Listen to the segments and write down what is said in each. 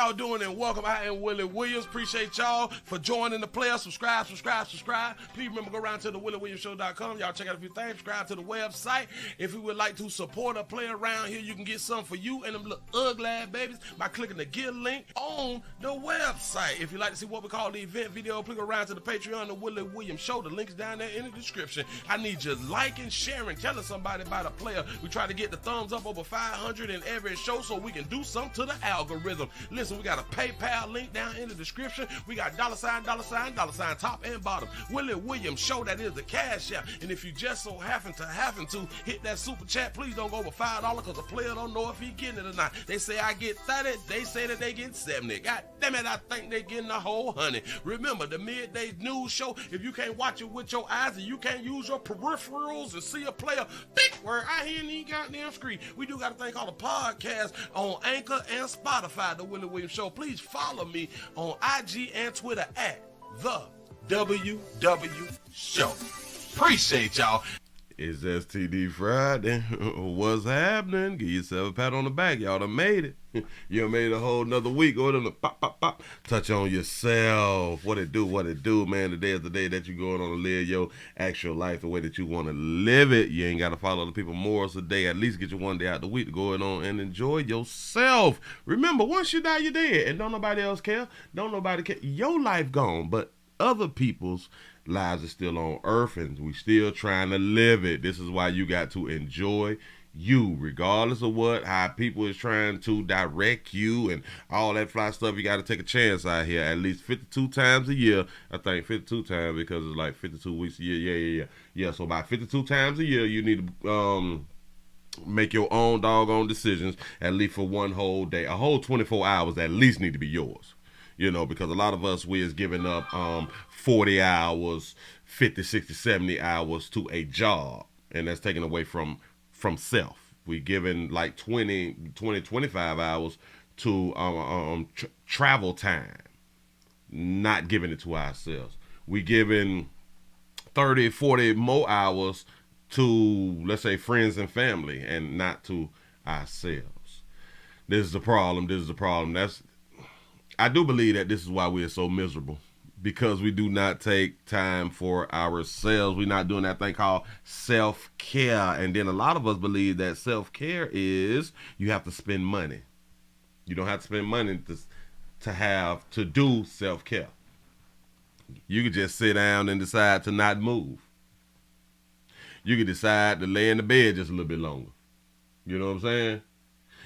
y'all doing and welcome. I am Willie Williams. Appreciate y'all for joining the player. Subscribe. Please remember, go around to the WillieWilliamsShow.com. Y'all check out a few things. Subscribe to the website. If you would like to support a player around here, you can get something for you and them little ugly ass babies by clicking the Get link on the website. If you'd like to see what we call the event video, click around to the Patreon, the Willie Williams Show. The link is down there in the description. I need you liking, sharing, telling somebody about a player. We try to get the thumbs up over 500 in every show so we can do something to the algorithm. Listen, we got a PayPal link down in the description. We got $, top and bottom. Willie Williams Show, that is the cash app. And if you just so happen to hit that super chat, please don't go over $5 because the player don't know if he getting it or not. They say I get 30, they say that they get 70. God damn it, I think they getting the whole 100. Remember, the midday news show, if you can't watch it with your eyes and you can't use your peripherals and see a player, big word, I hear any goddamn screen. We do got a thing called a podcast on Anchor and Spotify, the Willie Williams Show. Please follow me on IG and Twitter at the WW Show. Appreciate y'all. It's STD Friday. What's happening? Give yourself a pat on the back. Y'all done made it. You done made a whole nother week. Go to the pop. Touch on yourself. What it do, man. Today is the day that you're going on to live your actual life the way that you want to live it. You ain't got to follow other people's morals today. At least get you one day out the week to go on and enjoy yourself. Remember, once you die, you're dead. And don't nobody else care. Don't nobody care. Your life gone, but other people's lives are still on earth and we still trying to live it. This is why you got to enjoy you, regardless of how people is trying to direct you and all that fly stuff. You got to take a chance out here at least 52 times a year. I think 52 times because it's like 52 weeks a year. Yeah. So about 52 times a year, you need to make your own doggone decisions at least for one whole day. A whole 24 hours at least need to be yours. You know, because a lot of us, we is giving up 40 hours, 50, 60, 70 hours to a job. And that's taken away from self. We giving like 20, 25 hours to travel time, not giving it to ourselves. We giving 30, 40 more hours to, let's say, friends and family and not to ourselves. This is the problem. I do believe that this is why we are so miserable, because we do not take time for ourselves. We're not doing that thing called self-care. And then a lot of us believe that self-care is you have to spend money. You don't have to spend money to do self-care. You could just sit down and decide to not move. You could decide to lay in the bed just a little bit longer. You know what I'm saying?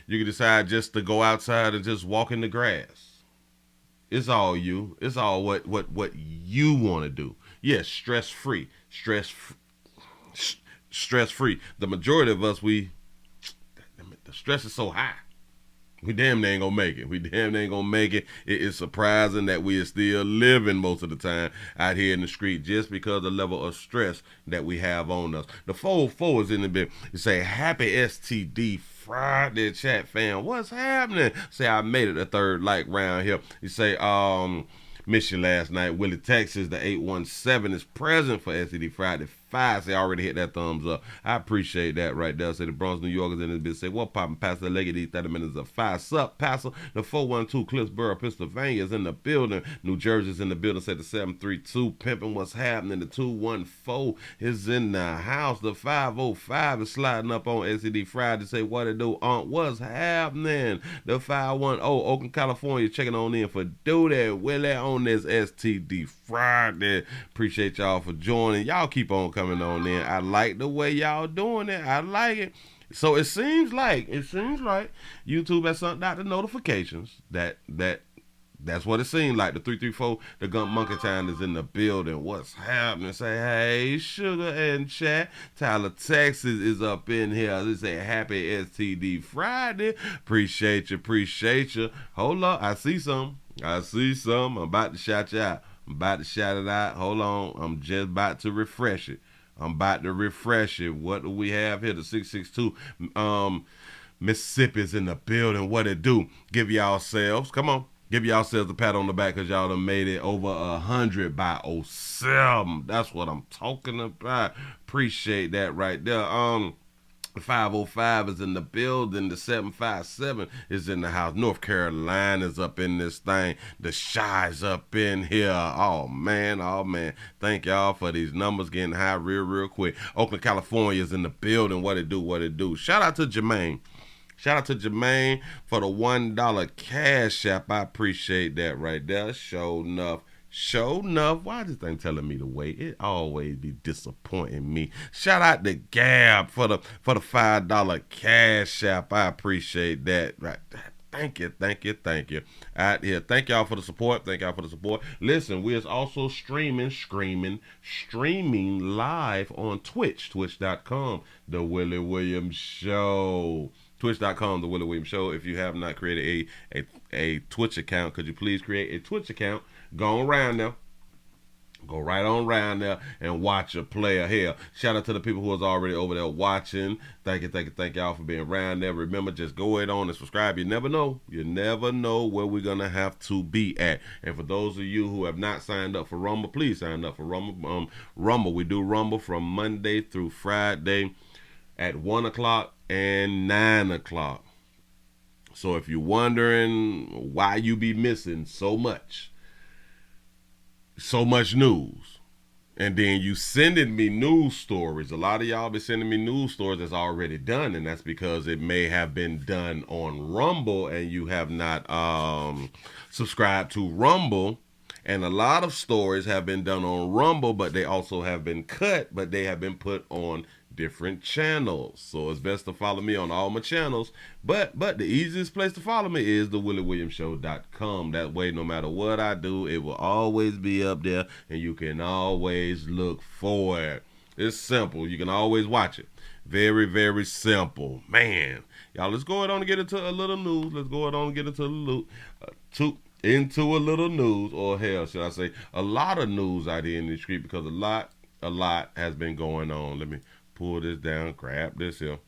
You could decide just to go outside and just walk in the grass. It's all you. It's all what you want to do. Yes, stress-free. Stress-free. The majority of us, the stress is so high. We damn near ain't gonna make it. It is surprising that we are still living most of the time out here in the street just because of the level of stress that we have on us. The 404 is in the bit. You say, happy STD Friday, chat fam. What's happening? Say, I made it a third like round here. You say, missed you last night. Willie, Texas, the 817 is present for STD Friday 5. Say, I already hit that thumbs up. I appreciate that right there. Say, the Bronx, New York is in this bit. Say, what poppin', Pastor Leggett, 30 minutes of 5. Sup, Pastor? The 412 Cliffsboro, Pennsylvania is in the building. New Jersey's in the building. Say, the 732 pimping. What's happening? The 214 is in the house. The 505 is sliding up on STD Friday. Say, what it do, Aunt? What's happening? The 510 Oakland, California, checking on in for Do That Willie on this STD Friday. Appreciate y'all for joining. Y'all keep on coming on in. I like the way y'all doing it. I like it. So it seems like YouTube has sent out the notifications that's what it seems like. The 334, the Gump Monkey Town is in the building. What's happening? Say, hey, Sugar and Chat. Tyler, Texas is up in here. They say, happy STD Friday. Appreciate you. Hold up. I see some. I'm about to shout you out. Hold on. I'm just about to refresh it. What do we have here? The 662 Mississippi's in the building. What it do? Give yourselves a pat on the back because y'all done made it over 100 by 07. That's what I'm talking about. Appreciate that right there. The 505 is in the building. The 757 is in the house. North Carolina's up in this thing. The Shy's up in here. Oh, man. Oh, man. Thank y'all for these numbers getting high real quick. Oakland, California is in the building. What it do? Shout out to Jermaine. Shout out to Jermaine for the $1 cash app. I appreciate that right there. Sure enough. Why is this thing telling me to wait? It always be disappointing me. Shout out to Gab for the $5 cash app. I appreciate that. Right. Thank you. Out here. Thank y'all for the support. Listen, we is also streaming live on Twitch. Twitch.com, The Willie Williams Show. Twitch.com, The Willie Williams Show. If you have not created a Twitch account, could you please create a Twitch account? Go right on around there and watch a player. Hell, shout out to the people who is already over there watching. Thank y'all for being around there. Remember, just go ahead on and subscribe. You never know where we're gonna have to be at. And for those of you who have not signed up for Rumble, please sign up for Rumble. Rumble, we do Rumble from Monday through Friday at 1 o'clock and 9 o'clock. So if you're wondering why you be missing so much news, and then you sending me news stories, a lot of y'all be sending me news stories that's already done, and that's because it may have been done on Rumble and you have not subscribed to Rumble. And a lot of stories have been done on Rumble, but they also have been cut, but they have been put on different channels. So it's best to follow me on all my channels. But the easiest place to follow me is the WillieWilliamsShow.com. That way, no matter what I do, it will always be up there, and you can always look for it. It's simple. You can always watch it. Very, very simple. Man, y'all, let's go ahead on and get into a little news. Into a little news, or hell, should I say, a lot of news out here in the street, because a lot has been going on. Let me pull this down, grab this here.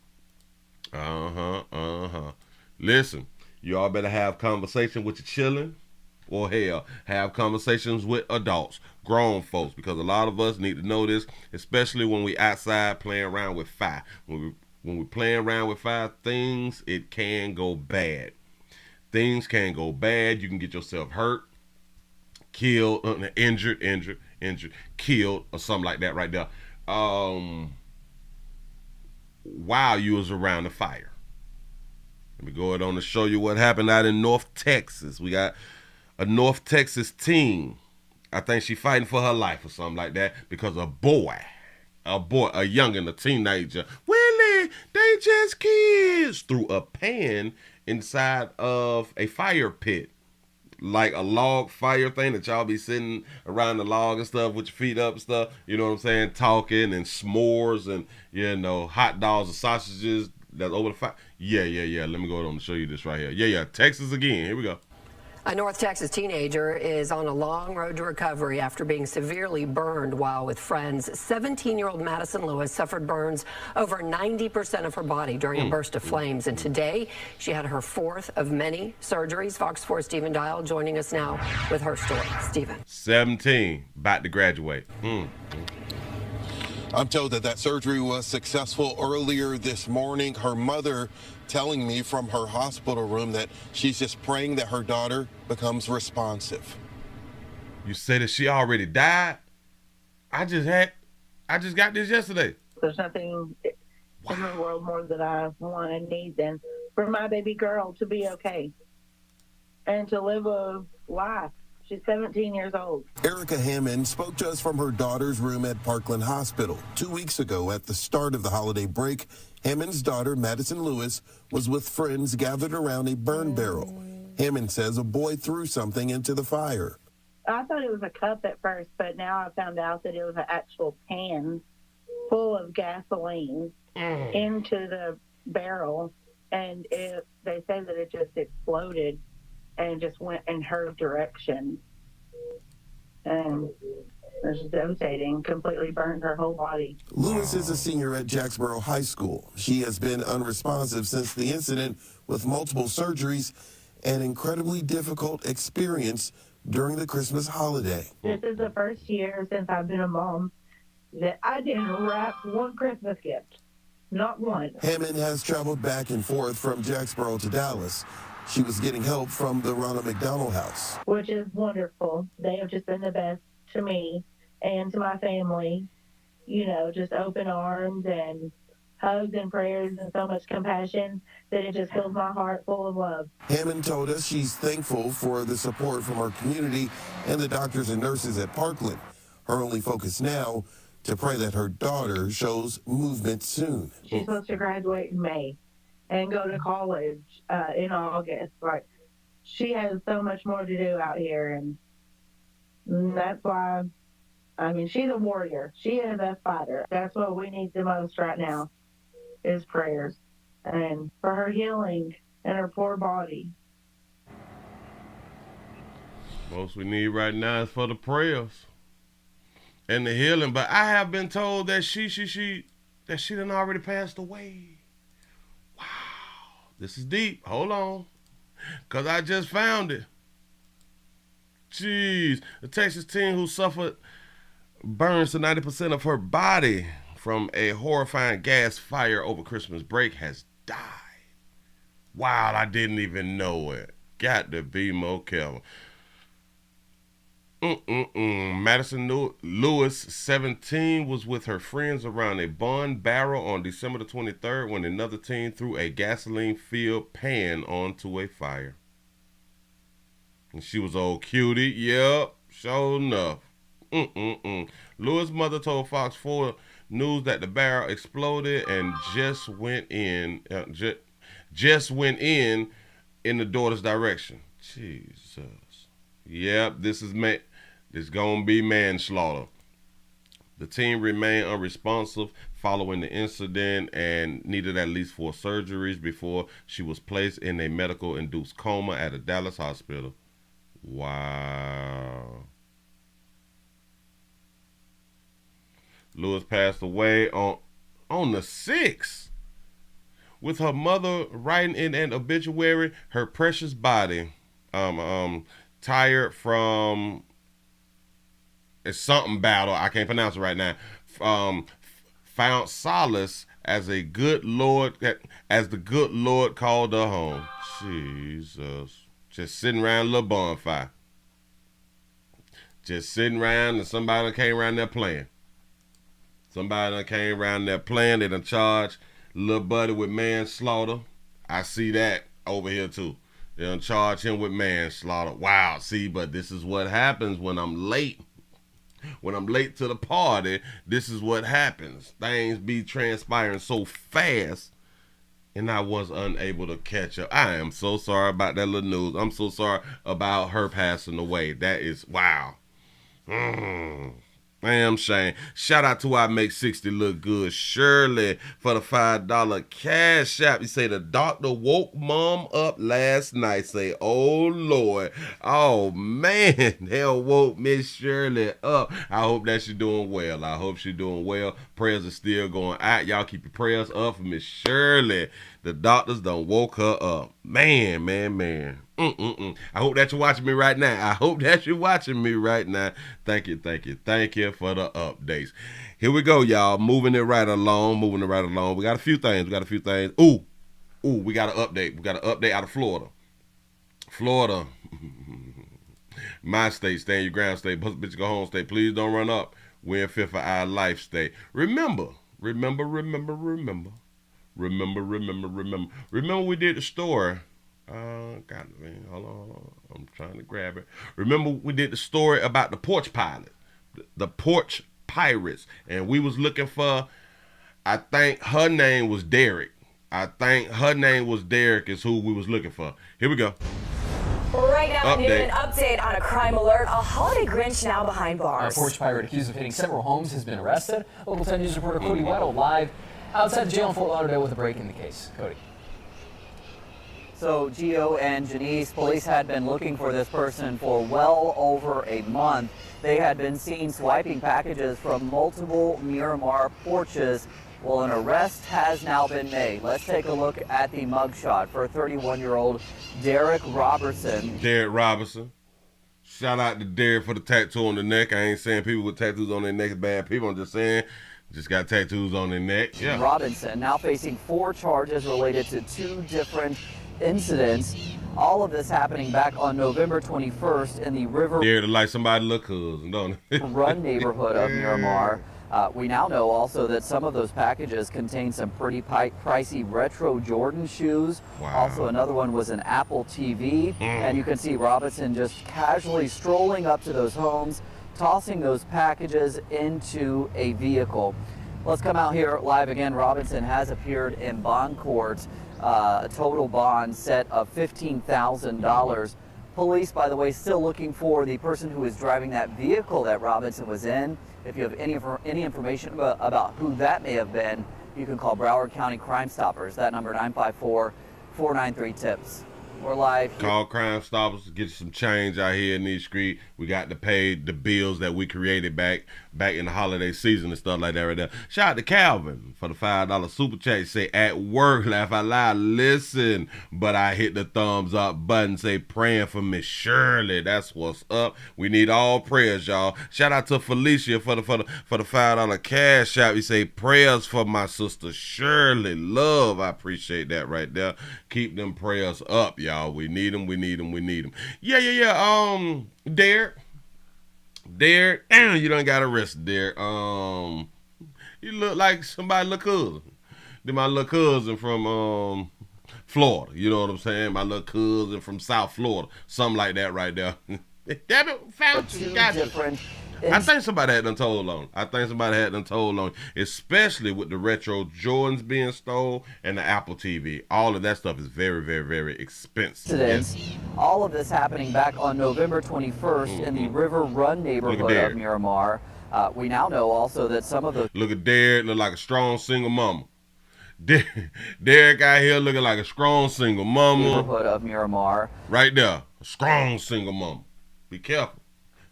Listen, you all better have conversation with your children, or hell, have conversations with adults, grown folks, because a lot of us need to know this, especially when we outside playing around with fire. When we playing around with fire, it can go bad. Things can go bad. You can get yourself hurt, killed, injured, killed, or something like that right there. While you was around the fire. Let me go ahead on to show you what happened out in North Texas. We got a North Texas teen. I think she fighting for her life or something like that, because a youngin', a teenager, Willie, they just kids, threw a pan inside of a fire pit, like a log fire thing that y'all be sitting around the log and stuff with your feet up and stuff, you know what I'm saying, talking, and s'mores, and hot dogs and sausages that's over the fire. Yeah, let me go ahead and show you this right here. Yeah, Texas again. Here we go. A North Texas teenager is on a long road to recovery after being severely burned while with friends. 17-year-old Madison Lewis suffered burns over 90% of her body during a burst of flames. And today, she had her fourth of many surgeries. Fox 4's Stephen Dial joining us now with her story. Stephen. 17, about to graduate. I'm told that surgery was successful earlier this morning. Her mother telling me from her hospital room that she's just praying that her daughter becomes responsive. You say that she already died? I just got this yesterday. There's nothing in the world more that I want and need than for my baby girl to be okay and to live a life. She's 17 years old. Erica Hammond spoke to us from her daughter's room at Parkland Hospital. 2 weeks ago, at the start of the holiday break, Hammond's daughter, Madison Lewis, was with friends gathered around a burn barrel. Hammond says a boy threw something into the fire. I thought it was a cup at first, but now I found out that it was an actual pan full of gasoline into the barrel, and they say that it just exploded and just went in her direction. And it was devastating, completely burned her whole body. Lewis is a senior at Jacksboro High School. She has been unresponsive since the incident, with multiple surgeries and incredibly difficult experience during the Christmas holiday. This is the first year since I've been a mom that I didn't wrap one Christmas gift. not one. Hammond has traveled back and forth from Jacksboro to Dallas. She was getting help from the Ronald McDonald House. Which is wonderful. They have just been the best to me and to my family. You know, just open arms and hugs and prayers and so much compassion that it just fills my heart full of love. Hammond told us she's thankful for the support from our community and the doctors and nurses at Parkland. Her only focus now, to pray that her daughter shows movement soon. She's supposed to graduate in May and go to college in August. Like, she has so much more to do out here, and that's why, I mean, she's a warrior. She is a fighter. That's what we need the most right now, is prayers, and for her healing and her poor body. Most we need right now is for the prayers and the healing. But I have been told that she done already passed away. Wow, this is deep. Hold on, cause I just found it. Jeez, the Texas teen who suffered burns to 90% of her body from a horrifying gas fire over Christmas break has died. Wow, I didn't even know it. Got to be Mo Kelvin. Madison Lewis, 17, was with her friends around a bun barrel on December the 23rd when another teen threw a gasoline-filled pan onto a fire. And she was old cutie. Yep, sure enough. Lewis' mother told Fox 4 News that the barrel exploded and just went in the daughter's direction. Jesus. Yep, this gonna be manslaughter. The teen remained unresponsive following the incident and needed at least 4 surgeries before she was placed in a medical-induced coma at a Dallas hospital. Wow. Lewis passed away on the 6th, with her mother writing in an obituary, her precious body, tired from something battle, I can't pronounce it right now, found solace as the good Lord called her home. Jesus. Just sitting around a little bonfire. Just sitting around, and somebody came around there playing. They done charged little buddy with manslaughter. I see that over here too. They done charge him with manslaughter. Wow, see, but this is what happens when I'm late. When I'm late to the party, this is what happens. Things be transpiring so fast, and I was unable to catch up. I am so sorry about that little news. I'm so sorry about her passing away. That is, wow. Damn shame. Shout out to I Make 60 Look Good, Shirley, for the $5 cash app. You say the doctor woke mom up last night. Say, oh Lord. Oh man, hell woke Miss Shirley up. I hope that she's doing well. I hope she's doing well. Prayers are still going out. Y'all keep your prayers up for Miss Shirley. The doctors done woke her up. Man. I hope that you're watching me right now. Thank you for the updates. Here we go, y'all. Moving it right along. We got a few things. Ooh, we got an update. We got an update out of Florida. My state, stand your ground state. Bitch, go home state. Please don't run up. We're in fear for our life state. Remember we did the story. Hold on. I'm trying to grab it. Remember we did the story about the porch pilot, the porch pirates, and we was looking for, I think her name was Derek. Is who we was looking for. Here we go. Right now, an update on a crime alert. A holiday Grinch now behind bars. A porch pirate accused of hitting several homes has been arrested. Local 10 News reporter Cody Weddle live outside the jail in Fort Lauderdale with a break in the case. Cody. So Gio and Janice, police had been looking for this person for well over a month. They had been seen swiping packages from multiple Miramar porches. Well, an arrest has now been made. Let's take a look at the mugshot for 31-year-old Derek Robertson. Shout out to Derek for the tattoo on the neck. I ain't saying people with tattoos on their neck is bad people. I'm just saying Just got tattoos on their neck. Yeah. Robinson now facing 4 charges related to 2 different incidents. All of this happening back on November 21st in the River Dare to like somebody look cousin, don't it? Run neighborhood of Miramar. We now know also that some of those packages contain some pretty pricey retro Jordan shoes. Wow. Also, another one was an Apple TV. And you can see Robinson just casually strolling up to those homes, tossing those packages into a vehicle. Let's come out here live again. Robinson has appeared in bond court, a total bond set of $15,000. Police, by the way, still looking for the person who was driving that vehicle that Robinson was in. If you have any information about who that may have been, you can call Broward County Crime Stoppers. That number, 954-493-TIPS. We're live here. Call Crime Stoppers, get some change out here in these streets. We got to pay the bills that we created back in the holiday season and stuff like that right there. Shout out to Calvin for the $5 super chat. Say, at work, laugh out loud, listen, but I hit the thumbs up button. Say, praying for Miss Shirley. That's what's up. We need all prayers, y'all. Shout out to Felicia for the $5 cash out. We say, prayers for my sister Shirley. Love, I appreciate that right there. Keep them prayers up, y'all. We need them. Yeah. Derek, damn, you done got arrested, Derek. You look like somebody little cousin. Then my little cousin from Florida. You know what I'm saying? My little cousin from South Florida. Something like that right there. Damn it, found you. Gotcha. I think somebody had done told on. Especially with the retro Jordans being stole and the Apple TV. All of that stuff is very, very, very expensive. Yes. All of this happening back on November 21st in the River Run neighborhood of Miramar. We now know also that some of the... Look at Derek, look like a strong single mama. Derek out here looking like a strong single mama. Neighborhood of Miramar. Right there, a strong single mama. Be careful.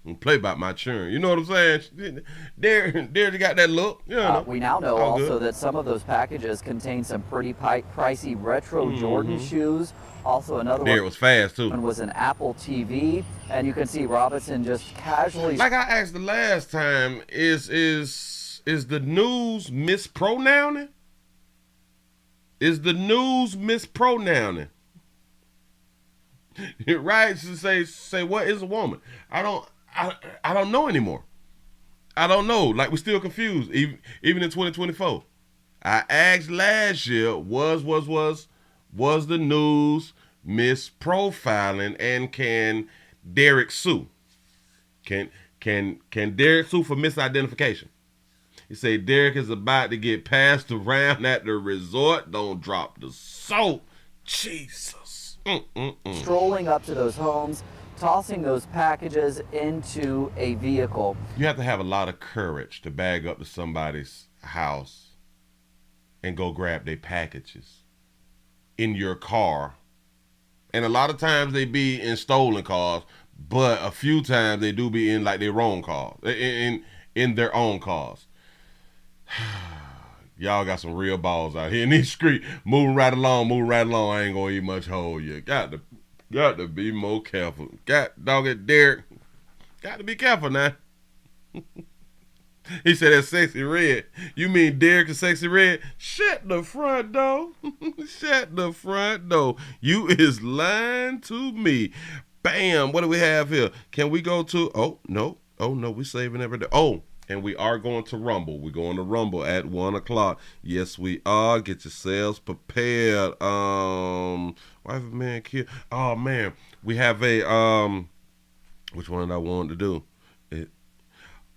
Don't play about my churn. You know what I'm saying? Derek got that look. You know. We now know also that some of those packages contain some pretty pricey retro Jordan shoes. Also, another Derek was fast too. One was an Apple TV, and you can see Robinson just casually. Like I asked the last time, is the news mispronouncing? Is the news mispronouncing? Right? To say what is a woman? I don't know anymore. I don't know. Like, we're still confused, even in 2024. I asked last year, was the news misprofiling, and can Derek sue? Can Derek sue for misidentification? He said Derek is about to get passed around at the resort. Don't drop the soap. Jesus. Strolling up to those homes, tossing those packages into a vehicle. You have to have a lot of courage to bag up to somebody's house and go grab their packages in your car. And a lot of times they be in stolen cars, but a few times they do be in like their own cars, in their own cars. Y'all got some real balls out here in these streets. Moving right along. I ain't gonna eat much hole. You got to be more careful. Derek. Got to be careful now. He said that's Sexy Red. You mean Derek is Sexy Red? Shut the front door. Shut the front door. You is lying to me. Bam. What do we have here? Can we go to? Oh no. We saving everything. Oh. And we are going to Rumble. We're going to Rumble at 1 o'clock. Yes, we are. Get yourselves prepared. Why have a man killed? Oh man, we have a which one did I want to do?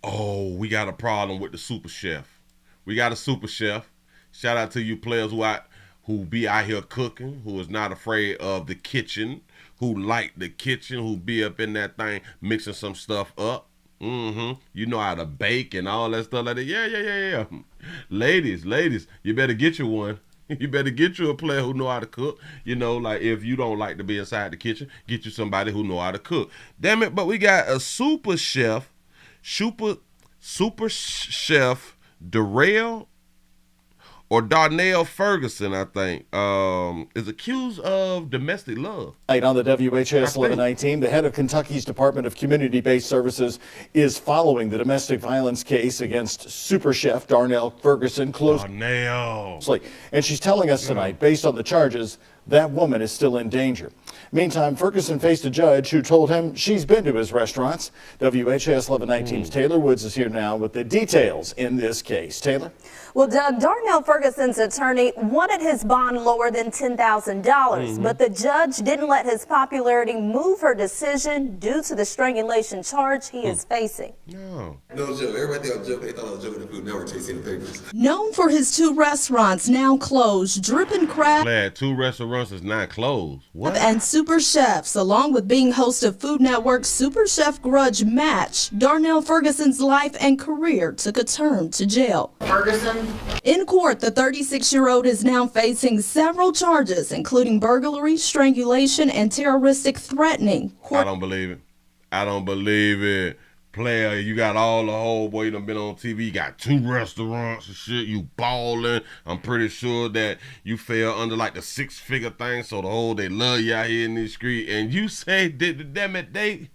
We got a problem with the super chef. We got a super chef. Shout out to you players who be out here cooking, who is not afraid of the kitchen, who like the kitchen, who be up in that thing mixing some stuff up. You know how to bake and all that stuff like that. Yeah. Ladies, you better get you one. You better get you a player who know how to cook. You know, like if you don't like to be inside the kitchen, get you somebody who know how to cook. Damn it, but we got a super chef Darrell or Darnell Ferguson, I think, is accused of domestic love. On the WHS 1119, the head of Kentucky's Department of Community-Based Services is following the domestic violence case against super chef Darnell Ferguson closely. And she's telling us tonight, based on the charges, that woman is still in danger. Meantime, Ferguson faced a judge who told him she's been to his restaurants. WHS 1119's Taylor Woods is here now with the details in this case. Taylor? Well, Doug, Darnell Ferguson's attorney wanted his bond lower than $10,000, but the judge didn't let his popularity move her decision due to the strangulation charge he is facing. No joke. Everybody thought I was joking. They thought I was joking. The Food Network chasing the papers. Known for his 2 restaurants now closed, Drippin' Crab Glad 2 restaurants is not closed. What? and Super Chefs, along with being host of Food Network's Super Chef Grudge Match, Darnell Ferguson's life and career took a turn to jail. Ferguson? In court, the 36-year-old is now facing several charges, including burglary, strangulation, and terroristic threatening. I don't believe it. I don't believe it. Player, you got all the whole boy, you done been on TV, you got 2 restaurants and shit, you balling. I'm pretty sure that you fell under like the 6-figure thing, so the whole they love you out here in the street, and you say, damn it, they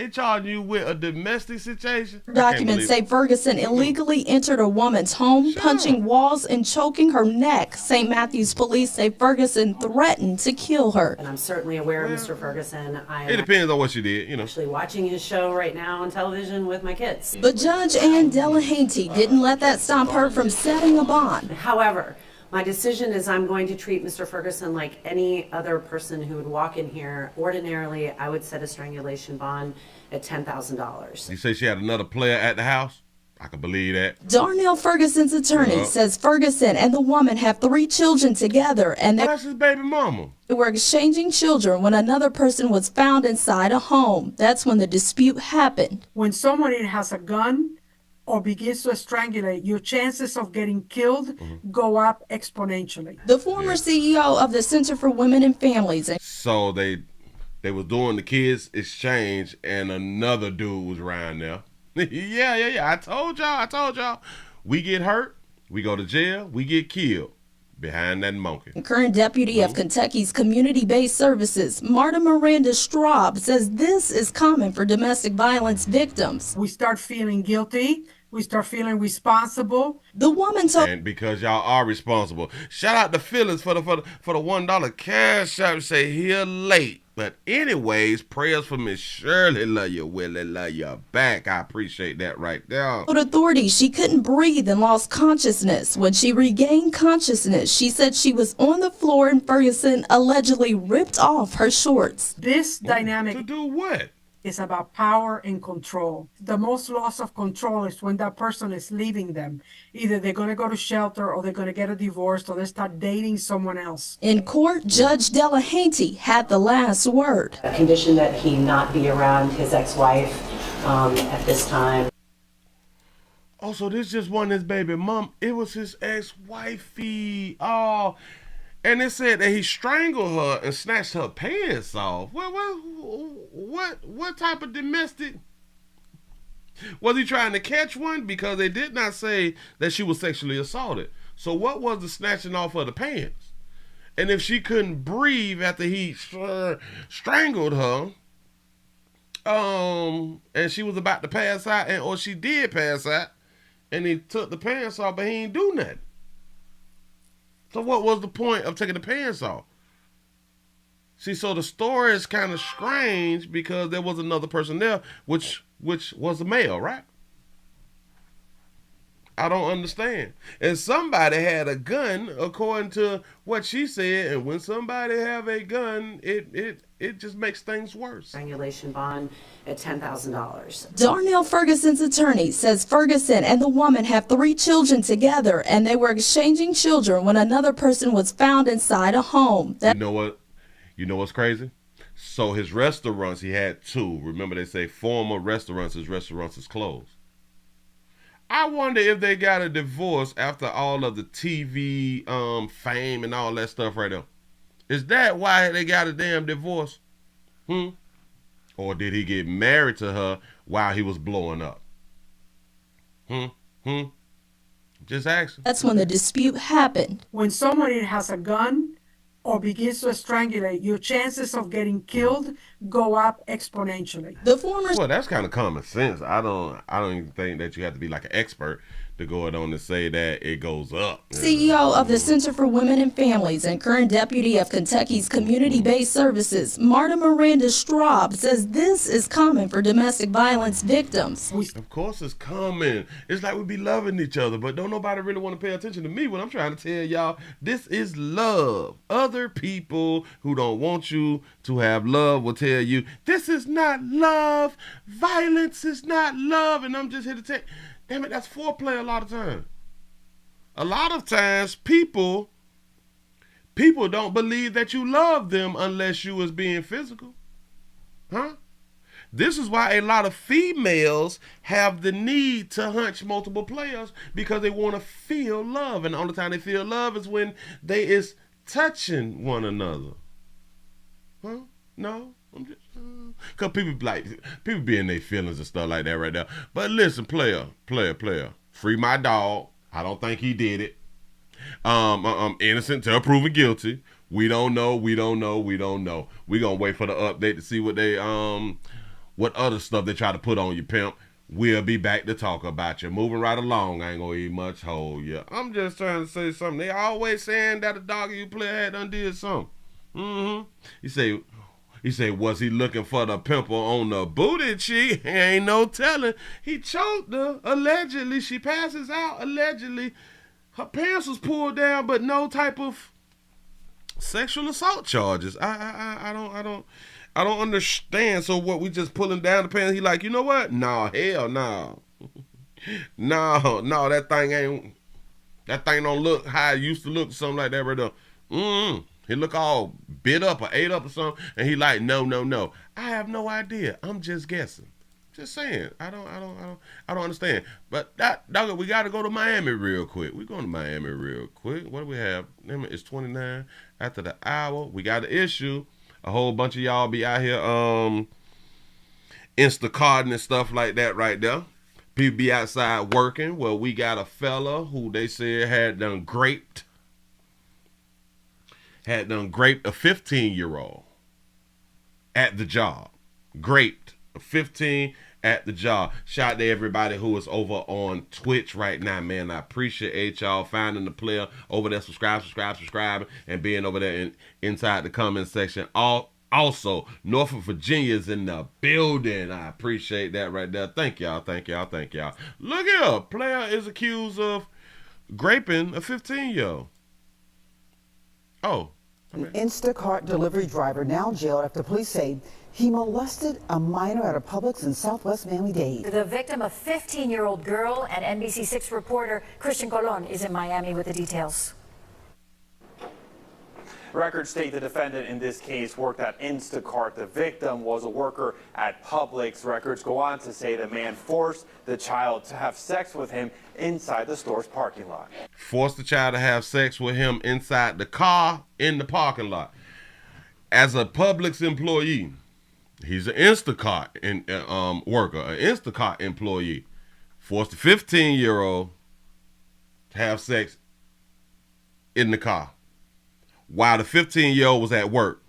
charge you with a domestic situation? Documents say Ferguson illegally entered a woman's home, punching walls and choking her neck. St. Matthews police say Ferguson threatened to kill her. And I'm certainly aware of Mr. Ferguson. It depends on what she did, you know. Actually watching his show right now on television with my kids. But Judge Ann Delahanty didn't let that stop her from setting a bond. However, my decision is I'm going to treat Mr. Ferguson like any other person who would walk in here. Ordinarily, I would set a strangulation bond at $10,000. You say she had another player at the house? I can believe that. Darnell Ferguson's attorney says Ferguson and the woman have 3 children together, and that's his baby mama. They were exchanging children when another person was found inside a home. That's when the dispute happened. When someone has a gun or begins to strangulate, your chances of getting killed go up exponentially. The former CEO of the Center for Women and Families. So they was doing the kids exchange, and another dude was around there. Yeah. I told y'all. We get hurt, we go to jail, we get killed behind that monkey. Current deputy of Kentucky's Community-Based Services, Marta Miranda Straub, says this is common for domestic violence victims. We start feeling guilty. We start feeling responsible. The woman told, and because y'all are responsible. Shout out to Phyllis for the $1 cash app. Say here late. But anyways, prayers for Miss Shirley. Love you, Willie. Love you back. I appreciate that right there. Told authorities she couldn't breathe and lost consciousness. When she regained consciousness, she said she was on the floor and Ferguson allegedly ripped off her shorts. This dynamic to do what? Is about power and control. The most loss of control is when that person is leaving them. Either they're going to go to shelter or they're going to get a divorce or they start dating someone else. In court, Judge Delahanty had the last word. A condition that he not be around his ex-wife at this time. Oh, so this just wasn't his baby mom. It was his ex-wifey. Oh, and it said that he strangled her and snatched her pants off. What type of domestic? Was he trying to catch one? Because they did not say that she was sexually assaulted. So what was the snatching off of the pants? And if she couldn't breathe after he strangled her, and she was about to pass out, or she did pass out, and he took the pants off, but he ain't do nothing. So what was the point of taking the pants off? See, so the story is kind of strange because there was another person there, which was a male, right? I don't understand. And somebody had a gun, according to what she said. And when somebody have a gun, it just makes things worse. Strangulation bond at $10,000. Darnell Ferguson's attorney says Ferguson and the woman have 3 children together, and they were exchanging children when another person was found inside a home. You know what? You know what's crazy? So his restaurants, he had 2. Remember, they say former restaurants, his restaurants is closed. I wonder if they got a divorce after all of the TV fame and all that stuff right there. Is that why they got a damn divorce? Or did he get married to her while he was blowing up? Just ask. That's when the dispute happened. When somebody has a gun or begins to strangulate, your chances of getting killed go up exponentially. The former. Well, that's kind of common sense. I don't even think that you have to be like an expert to go on to say that it goes up. CEO of the Center for Women and Families and current deputy of Kentucky's community-based services, Marta Miranda Straub, says this is common for domestic violence victims. Of course it's common. It's like we be loving each other, but don't nobody really want to pay attention to me when I'm trying to tell y'all this is love. Other people who don't want you to have love will tell you this is not love. Violence is not love. And I'm just here to tell you, damn it, that's foreplay a lot of times. A lot of times people don't believe that you love them unless you is being physical. Huh? This is why a lot of females have the need to hunch multiple players, because they want to feel love. And the only time they feel love is when they is touching one another. Huh? No? I'm just, cause people be in their feelings and stuff like that right now. But listen, player, free my dog. I don't think he did it. Innocent till proven guilty. We don't know. We gonna wait for the update to see what they what other stuff they try to put on you, pimp. We'll be back to talk about you. Moving right along. I ain't gonna eat much hold you. I'm just trying to say something. They always saying that a dog you player had undid something. He say, was he looking for the pimple on the booty cheek? Ain't no telling. He choked her, allegedly. She passes out, allegedly. Her pants was pulled down, but no type of sexual assault charges. I don't understand. So what, we just pulling down the pants? He like, you know what? No, hell no. No, that thing don't look how it used to look, something like that right there. He look all bit up or ate up or something, and he like, no. I have no idea. I'm just guessing. Just saying. I don't understand. But we got to go to Miami real quick. We're going to Miami real quick. What do we have? It's 29 after the hour. We got an issue. A whole bunch of y'all be out here Instacarting and stuff like that right there. People be outside working. Well, we got a fella who they said had done graped a 15-year-old at the job. Graped a 15 at the job. Shout out to everybody who is over on Twitch right now, man. I appreciate y'all finding the player over there, subscribing, and being over there inside the comment section. Also, Norfolk Virginia is in the building. I appreciate that right there. Thank y'all. Look here, player is accused of graping a 15-year-old. Oh. An Instacart delivery driver now jailed after police say he molested a minor at a Publix in Southwest Miami-Dade. The victim, a 15-year-old girl, and NBC6 reporter Christian Colon is in Miami with the details. Records state the defendant in this case worked at Instacart. The victim was a worker at Publix. Records go on to say the man forced the child to have sex with him inside the store's parking lot. Forced the child to have sex with him inside the car in the parking lot. As a Publix employee, he's an Instacart worker, an Instacart employee. Forced a 15-year-old to have sex in the car while the 15-year-old was at work.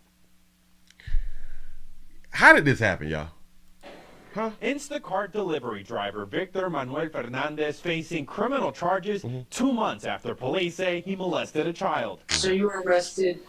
How did this happen, y'all? Huh? Instacart delivery driver Victor Manuel Fernandez facing criminal charges 2 months after police say he molested a child. So you were arrested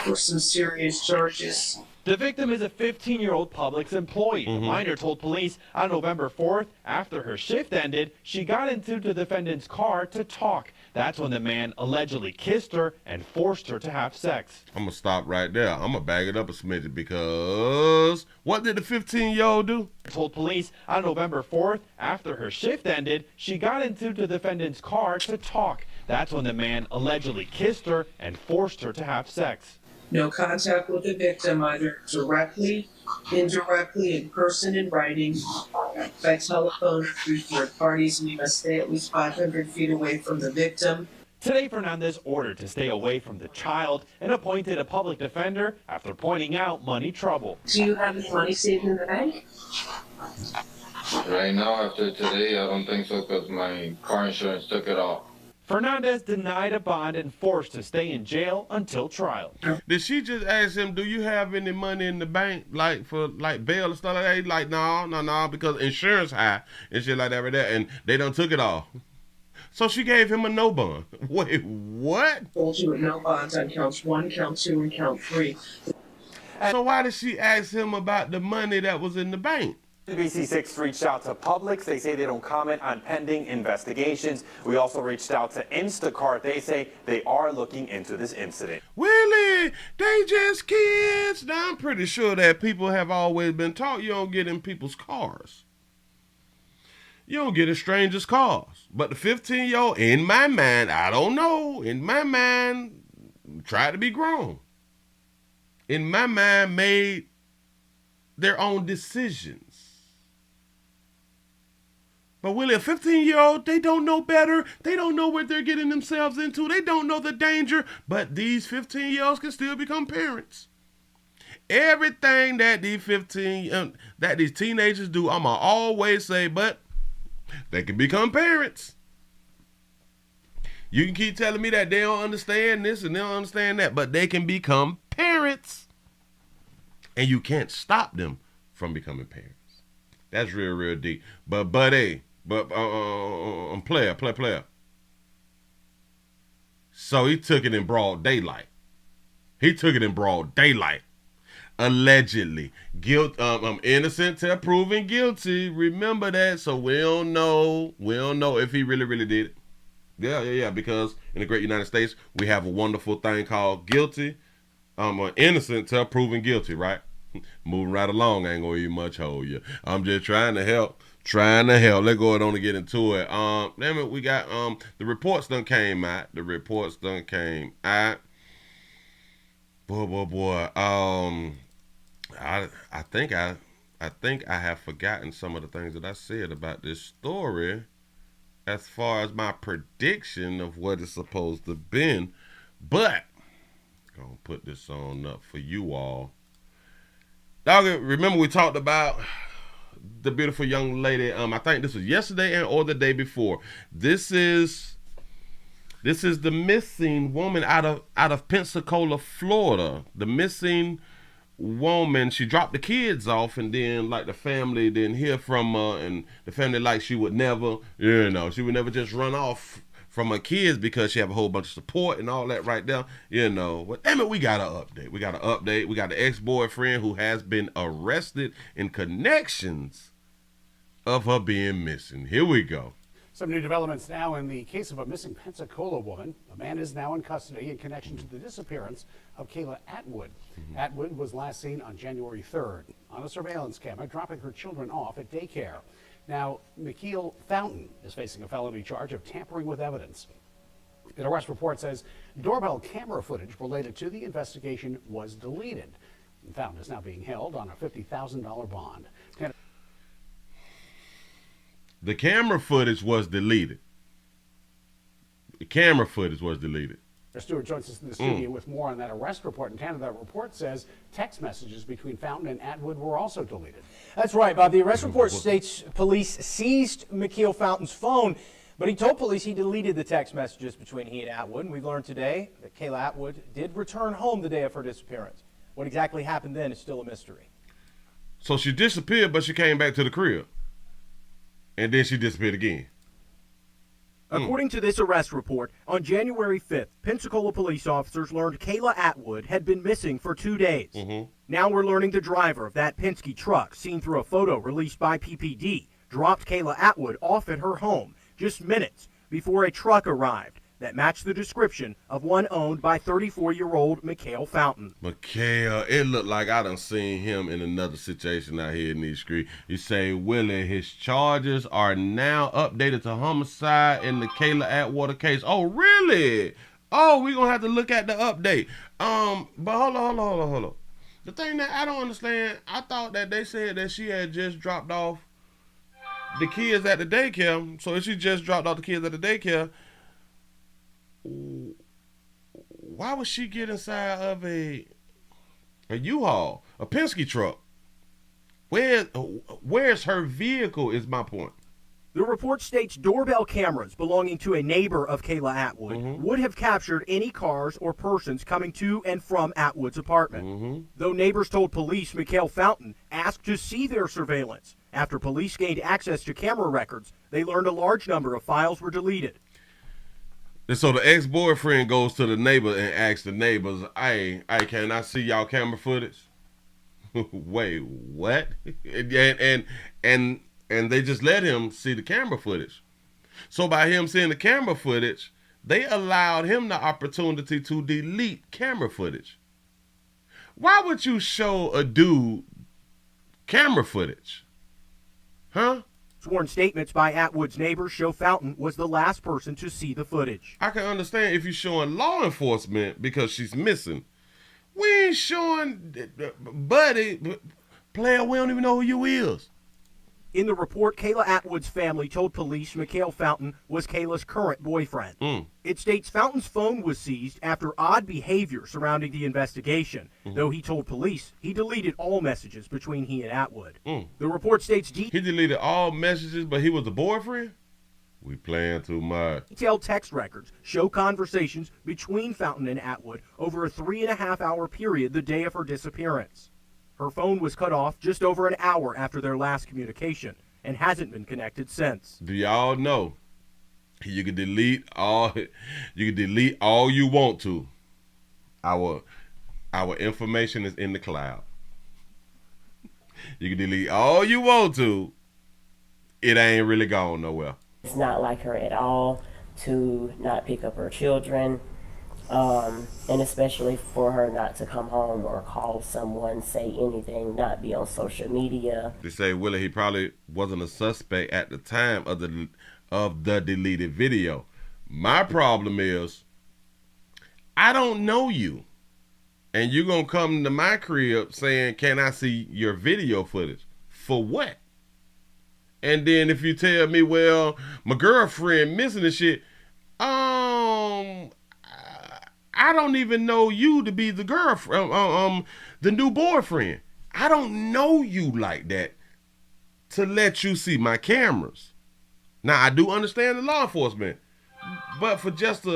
for some serious charges. The victim is a 15-year-old Publix employee. The minor told police on November 4th, after her shift ended, she got into the defendant's car to talk. That's when the man allegedly kissed her and forced her to have sex. I'm going to stop right there. I'm going to bag it up a smidget because what did the 15-year-old do? Told police on November 4th, after her shift ended, she got into the defendant's car to talk. That's when the man allegedly kissed her and forced her to have sex. No contact with the victim, either directly, indirectly, in person, in writing, by telephone, or through third parties, and you must stay at least 500 feet away from the victim. Today, Fernandez ordered to stay away from the child and appointed a public defender after pointing out money trouble. Do you have any money saved in the bank? Right now, after today, I don't think so because my car insurance took it off. Fernandez denied a bond and forced to stay in jail until trial. Did she just ask him, do you have any money in the bank, like for like bail and stuff like that? He's like, no, because insurance high and shit like that right there, and they done took it off. So she gave him a no bond. Wait, what? Told you with no bonds on counts 1, count 2, and count 3. So why did she ask him about the money that was in the bank? NBC6 reached out to Publix. They say they don't comment on pending investigations. We also reached out to Instacart. They say they are looking into this incident. Willie, they just kids. Now, I'm pretty sure that people have always been taught you don't get in people's cars. You don't get in strangers' cars. But the 15-year-old, in my mind, I don't know, in my mind, tried to be grown. In my mind, made their own decisions. But Willie, a 15-year-old, they don't know better. They don't know what they're getting themselves into. They don't know the danger. But these 15-year-olds can still become parents. Everything that these teenagers do, I'ma always say, but they can become parents. You can keep telling me that they don't understand this and they don't understand that, but they can become parents. And you can't stop them from becoming parents. That's real, real deep. But buddy, player. So he took it in broad daylight. Allegedly. Innocent till proven guilty. Remember that. So we don't know if he really did it. Yeah. Because in the great United States, we have a wonderful thing called guilty. Innocent till proven guilty, right? Moving right along, I ain't gonna even much hold you. I'm just trying to help. Let's go ahead on and get into it. We got the reports done came out. Boy. I think I have forgotten some of the things that I said about this story as far as my prediction of what it's supposed to have been. But I'm gonna put this on up for you all. Dog, remember we talked about the beautiful young lady. I think this was yesterday or the day before. This is the missing woman out of Pensacola, Florida. The missing woman. She dropped the kids off, and then like the family didn't hear from her, and the family like she would never just run off from her kids because she have a whole bunch of support and all that right there, But damn it, we got an update. We got the ex-boyfriend who has been arrested in connections of her being missing. Here we go. Some new developments now in the case of a missing Pensacola woman. A man is now in custody in connection to the disappearance of Kayla Atwood. Atwood was last seen on January 3rd on a surveillance camera dropping her children off at daycare. Now, McKeel Fountain is facing a felony charge of tampering with evidence. An arrest report says doorbell camera footage related to the investigation was deleted. Fountain is now being held on a $50,000 bond. The camera footage was deleted. Stewart joins us in the studio with more on that arrest report. And Tanner, that report says text messages between Fountain and Atwood were also deleted. That's right, Bob. The arrest report states police seized McKeel Fountain's phone, but he told police he deleted the text messages between he and Atwood. And we've learned today that Kayla Atwood did return home the day of her disappearance. What exactly happened then is still a mystery. So she disappeared, but she came back to the crib. And then she disappeared again. According to this arrest report, on January 5th, Pensacola police officers learned Kayla Atwood had been missing for 2 days. Now we're learning the driver of that Penske truck, seen through a photo released by PPD, dropped Kayla Atwood off at her home just minutes before a truck arrived that matched the description of one owned by 34-year-old McKeel Fountain. McKeel, it looked like I done seen him in another situation out here in these streets. You say, Willie, his charges are now updated to homicide in the Kayla Atwater case. Oh, really? Oh, we're going to have to look at the update. But hold on. The thing that I don't understand, I thought that they said that she had just dropped off the kids at the daycare. So if she just dropped off the kids at the daycare, why would she get inside of a U-Haul, a Penske truck? Where's her vehicle is my point. The report states doorbell cameras belonging to a neighbor of Kayla Atwood would have captured any cars or persons coming to and from Atwood's apartment. Though neighbors told police Mikhail Fountain asked to see their surveillance. After police gained access to camera records, they learned a large number of files were deleted. And so the ex-boyfriend goes to the neighbor and asks the neighbors, hey, can I see y'all camera footage? Wait, what? And they just let him see the camera footage. So by him seeing the camera footage, they allowed him the opportunity to delete camera footage. Why would you show a dude camera footage? Huh? Sworn statements by Atwood's neighbors show Fountain was the last person to see the footage. I can understand if you're showing law enforcement because she's missing. We ain't showing buddy, player, we don't even know who you is. In the report, Kayla Atwood's family told police Mikhail Fountain was Kayla's current boyfriend. It states Fountain's phone was seized after odd behavior surrounding the investigation, though he told police he deleted all messages between he and Atwood. The report states he deleted all messages, but he was the boyfriend? We playing too much. Detailed text records show conversations between Fountain and Atwood over a 3.5-hour period the day of her disappearance. Her phone was cut off just over an hour after their last communication and hasn't been connected since. Do y'all know you can delete all you want to. Our information is in the cloud. You can delete all you want to. It ain't really gone nowhere. It's not like her at all to not pick up her children. And especially for her not to come home or call someone, say anything, not be on social media. They say Willie, he probably wasn't a suspect at the time of the deleted video. My problem is, I don't know you, and you're gonna come to my crib saying, "Can I see your video footage?" For what? And then if you tell me, well, my girlfriend missing this shit, I don't even know you to be the girlfriend, the new boyfriend. I don't know you like that to let you see my cameras. Now, I do understand the law enforcement, but for just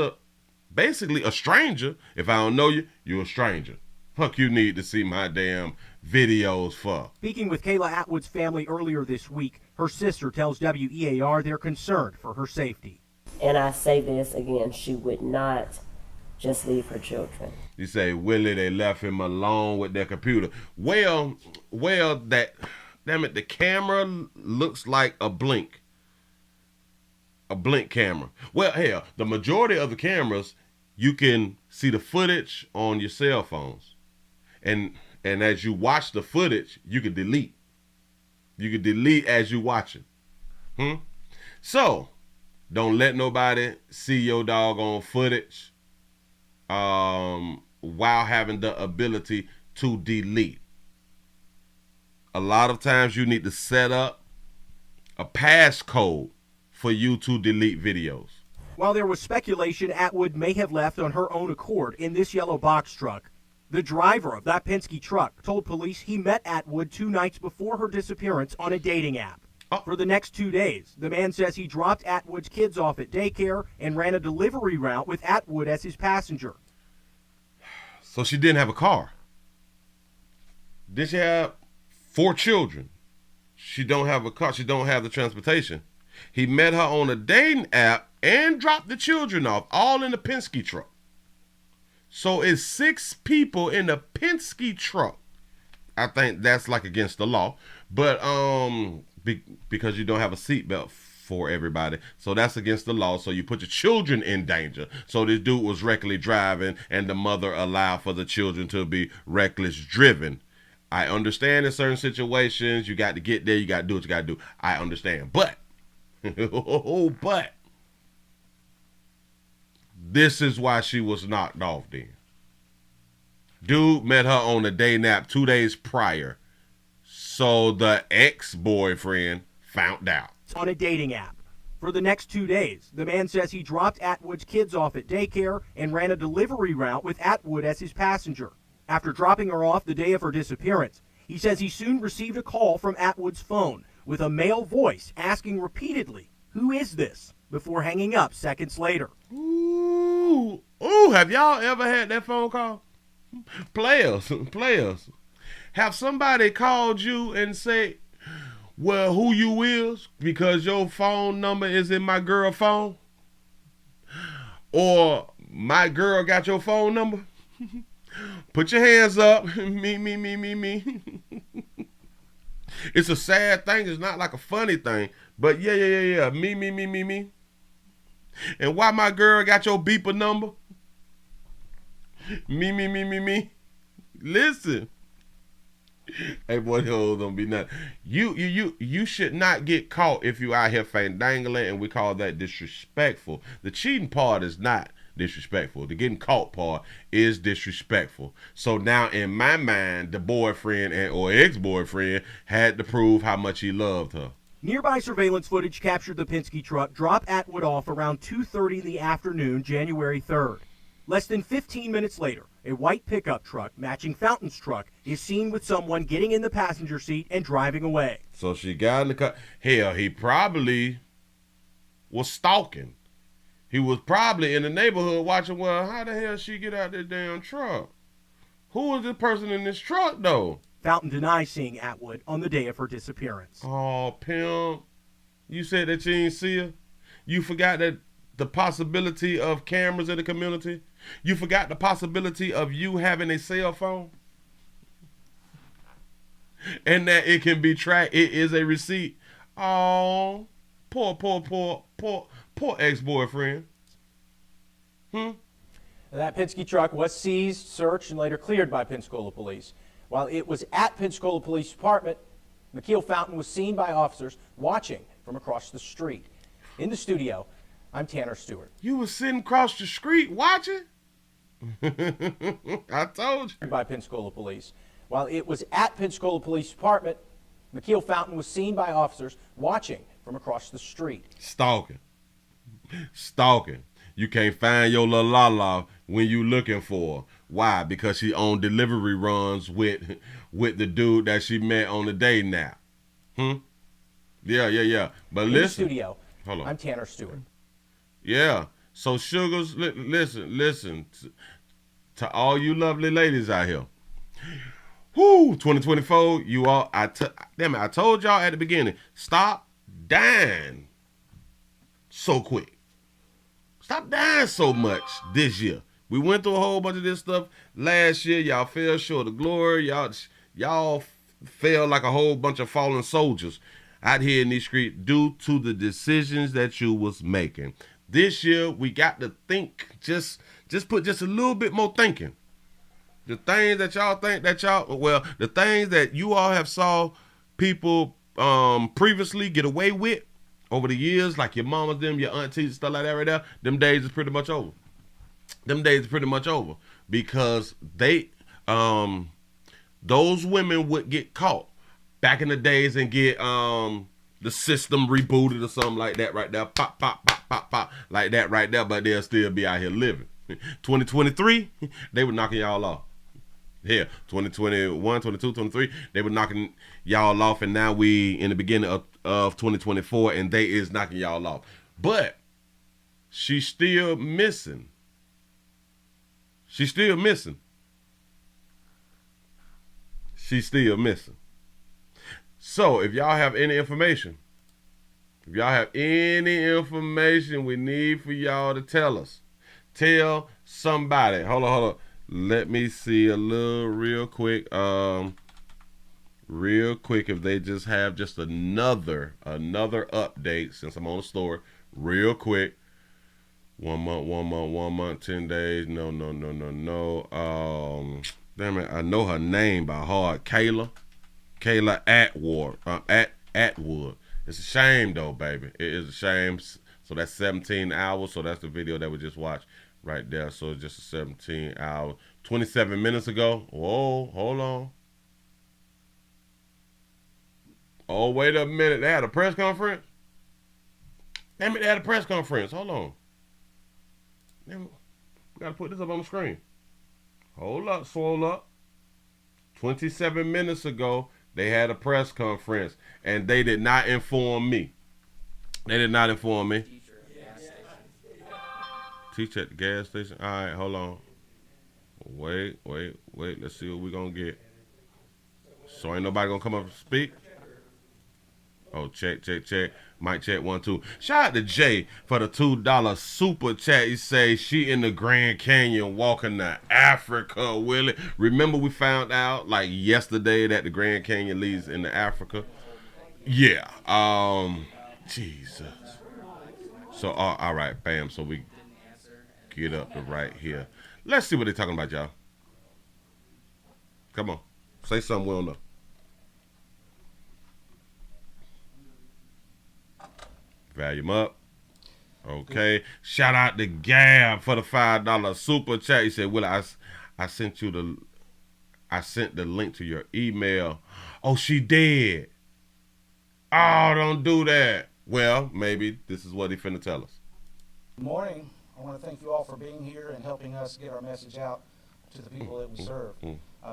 basically a stranger, if I don't know you, you're a stranger. Fuck you need to see my damn videos for. Speaking with Kayla Atwood's family earlier this week, her sister tells WEAR they're concerned for her safety. And I say this again, she would not just leave her children. You say, Willie, they left him alone with their computer. Well, that, damn it, the camera looks like a blink camera. Well, hell, the majority of the cameras, you can see the footage on your cell phones. And as you watch the footage, you can delete. You can delete as you watch it. So, don't let nobody see your doggone footage while having the ability to delete. A lot of times you need to set up a passcode for you to delete videos. While there was speculation Atwood may have left on her own accord in this yellow box truck, the driver of that Penske truck told police he met Atwood 2 nights before her disappearance on a dating app. For the next 2 days, the man says he dropped Atwood's kids off at daycare and ran a delivery route with Atwood as his passenger. So she didn't have a car. Did she have 4 children? She don't have a car. She don't have the transportation. He met her on a dating app and dropped the children off, all in the Penske truck. So it's 6 people in the Penske truck. I think that's like against the law, but because you don't have a seatbelt for everybody, so that's against the law. So you put your children in danger. So this dude was recklessly driving, and the mother allowed for the children to be reckless driven. I understand in certain situations you got to get there, you got to do what you got to do. I understand, but but this is why she was knocked off then. Dude met her on a day nap 2 days prior. So the ex-boyfriend found out. On a dating app. For the next 2 days, the man says he dropped Atwood's kids off at daycare and ran a delivery route with Atwood as his passenger. After dropping her off the day of her disappearance, He says he soon received a call from Atwood's phone with a male voice asking repeatedly, "Who is this?" before hanging up seconds later. Ooh, have y'all ever had that phone call? Players. Have somebody called you and say, well, who you is because your phone number is in my girl phone? Or my girl got your phone number? Put your hands up. Me. It's a sad thing. It's not like a funny thing. But yeah. Me. And why my girl got your beeper number? Me. Listen. Hey boy, those don't be nothing. You should not get caught if you out here fandangling, and we call that disrespectful. The cheating part is not disrespectful. The getting caught part is disrespectful. So now in my mind, the boyfriend or ex-boyfriend had to prove how much he loved her. Nearby surveillance footage captured the Penske truck drop Atwood off around 2:30 in the afternoon, January 3rd. Less than 15 minutes later, a white pickup truck matching Fountain's truck is seen with someone getting in the passenger seat and driving away. So she got in the car. Hell, he probably was stalking. He was probably in the neighborhood watching, well, how the hell she get out that damn truck? Who is this person in this truck, though? Fountain denies seeing Atwood on the day of her disappearance. Oh, pimp. You said that you ain't see her? You forgot that the possibility of cameras in the community? You forgot the possibility of you having a cell phone? And that it can be tracked. It is a receipt. Oh, poor ex-boyfriend. That Penske truck was seized, searched, and later cleared by Pensacola police. While it was at Pensacola Police Department, McKeel Fountain was seen by officers watching from across the street. In the studio, I'm Tanner Stewart. You was sitting across the street watching? I told you. By Pensacola police. While it was at Pensacola Police Department, McKeel Fountain was seen by officers watching from across the street. Stalking. You can't find your little la-la when you looking for her. Why? Because she on delivery runs with the dude that she met on the day now. Yeah. But In listen. the studio, Hold on. I'm Tanner Stewart. Yeah. So sugars, listen to all you lovely ladies out here. Whoo, 2024, you all, I told y'all at the beginning, stop dying so quick. Stop dying so much this year. We went through a whole bunch of this stuff last year. Y'all fell short of glory. Y'all fell like a whole bunch of fallen soldiers out here in these streets due to the decisions that you was making. This year, we got to think, just put just a little bit more thinking. The things that y'all think that the things that you all have saw people previously get away with over the years, like your mamas, your aunties, stuff like that right there, them days is pretty much over. Because they, those women would get caught back in the days and get the system rebooted or something like that right there. Pop, like that right there, but they'll still be out here living. 2023, they were knocking y'all off. Here, 2021, 22, 23, they were knocking y'all off, and now we in the beginning of 2024, and they is knocking y'all off. But she's still missing. So if y'all have any information, we need for y'all to tell us. Tell somebody. Hold on. Let me see a little real quick. If they just have just another update since I'm on the story. Real quick. 1 month, 10 days. No. Damn it, I know her name by heart. Kayla Atwood. Atwood. It's a shame though, baby. It is a shame. So that's 17 hours. So that's the video that we just watched right there. So it's just a 17 hour, 27 minutes ago. Whoa, hold on. Oh, wait a minute. They had a press conference? Damn it, they had a press conference. Hold on. Damn it. We got to put this up on the screen. Hold up, swole up. 27 minutes ago, they had a press conference, and they did not inform me. They did not inform me. Teacher at the gas station. All right, hold on. Wait. Let's see what we're going to get. So ain't nobody going to come up and speak? Oh, check. Mic check 1, 2. Shout out to Jay for the $2 super chat. He say she in the Grand Canyon walking to Africa, Willie. Remember we found out like yesterday that the Grand Canyon leads into Africa? Yeah. Jesus. So, all right, bam. So we get up to right here. Let's see what they're talking about, y'all. Come on. Say something we don't know. Volume up. Okay. Shout out to Gab for the $5 super chat. He said, Willie, I sent the link to your email. Oh, she did. Oh, don't do that. Well, maybe this is what he finna tell us. Good morning. I want to thank you all for being here and helping us get our message out to the people that we serve.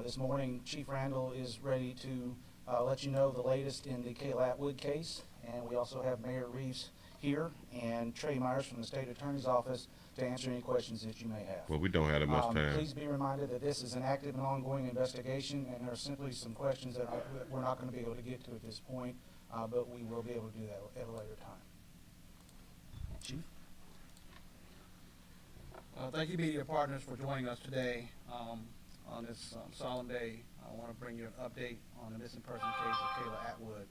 This morning, Chief Randall is ready to let you know the latest in the Kayla Atwood case, and we also have Mayor Reeves here and Trey Myers from the State Attorney's Office to answer any questions that you may have. Well, we don't have that much time. Please be reminded that this is an active and ongoing investigation, and there are simply some questions that we're not going to be able to get to at this point, but we will be able to do that at a later time. Chief? Thank you, media partners, for joining us today on this solemn day. I want to bring you an update on the missing person case of Kayla Atwood.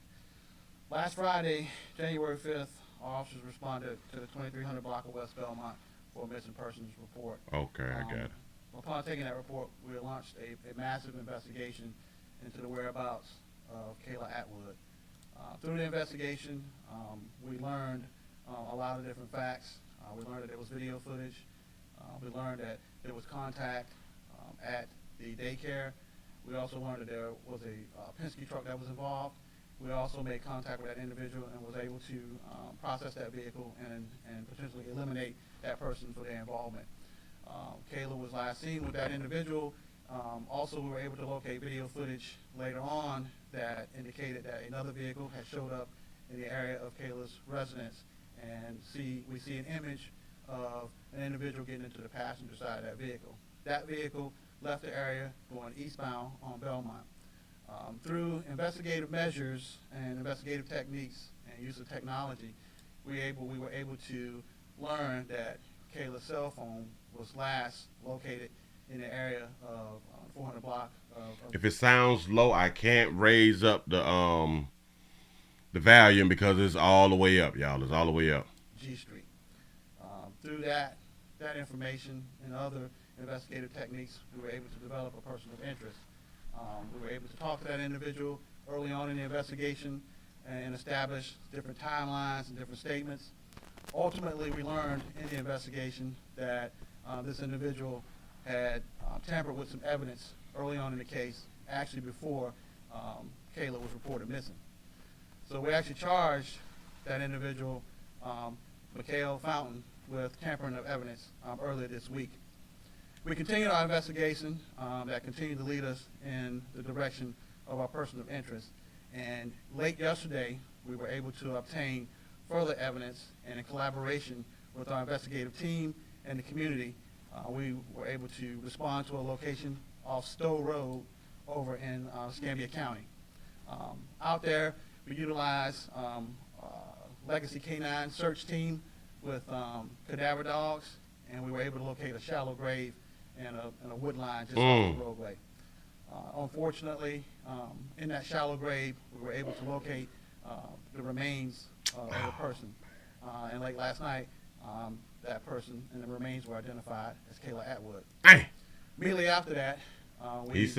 Last Friday, January 5th, officers responded to the 2300 block of West Belmont for a missing persons report. Okay, I got it. Upon taking that report, we launched a massive investigation into the whereabouts of Kayla Atwood. Through the investigation, we learned a lot of different facts. We learned that there was video footage. We learned that there was contact at the daycare. We also learned that there was a Penske truck that was involved. We also made contact with that individual and was able to process that vehicle and potentially eliminate that person for their involvement. Kayla was last seen with that individual. Also, we were able to locate video footage later on that indicated that another vehicle had showed up in the area of Kayla's residence, and we see an image of an individual getting into the passenger side of that vehicle. That vehicle left the area going eastbound on Belmont. Through investigative measures and investigative techniques and use of technology, we were able to learn that Kayla's cell phone was last located in the area of 400 block of If it sounds low, I can't raise up the volume because it's all the way up, y'all. It's all the way up. G Street. Through that information and other investigative techniques, we were able to develop a person of interest. We were able to talk to that individual early on in the investigation and establish different timelines and different statements. Ultimately, we learned in the investigation that this individual had tampered with some evidence early on in the case, actually before Kayla was reported missing. So we actually charged that individual, Mikhail Fountain, with tampering of evidence earlier this week. We continued our investigation that continued to lead us in the direction of our person of interest. And late yesterday, we were able to obtain further evidence, and in collaboration with our investigative team and the community, we were able to respond to a location off Stowe Road over in Escambia County. Out there, we utilized Legacy Canine search team with cadaver dogs, and we were able to locate a shallow grave and a wood line just off the roadway. Unfortunately, in that shallow grave, we were able to locate the remains of the person. And late last night, that person and the remains were identified as Kayla Atwood. Immediately after that, we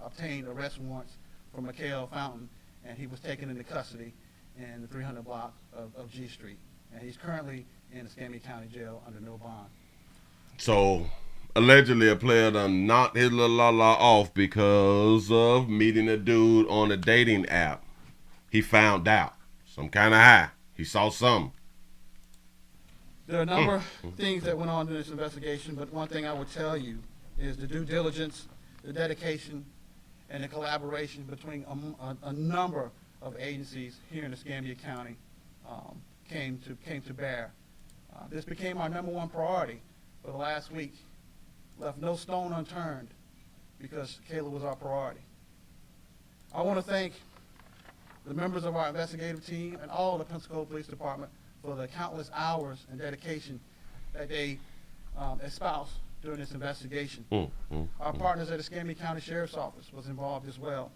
obtained arrest warrants for Mikhail Fountain, and he was taken into custody in the 300 block of G Street. And he's currently in the Escambia County Jail under no bond. So, allegedly a player done knocked his little la-la off because of meeting a dude on a dating app. He found out. Some kind of high. He saw something. There are a number of things that went on in this investigation, but one thing I would tell you is the due diligence, the dedication, and the collaboration between a number of agencies here in Escambia County came to bear. This became our #1 priority for the last week. Left no stone unturned because Kayla was our priority. I want to thank the members of our investigative team and all of the Pensacola Police Department for the countless hours and dedication that they espoused during this investigation. Our partners at the Escambia County Sheriff's Office was involved as well.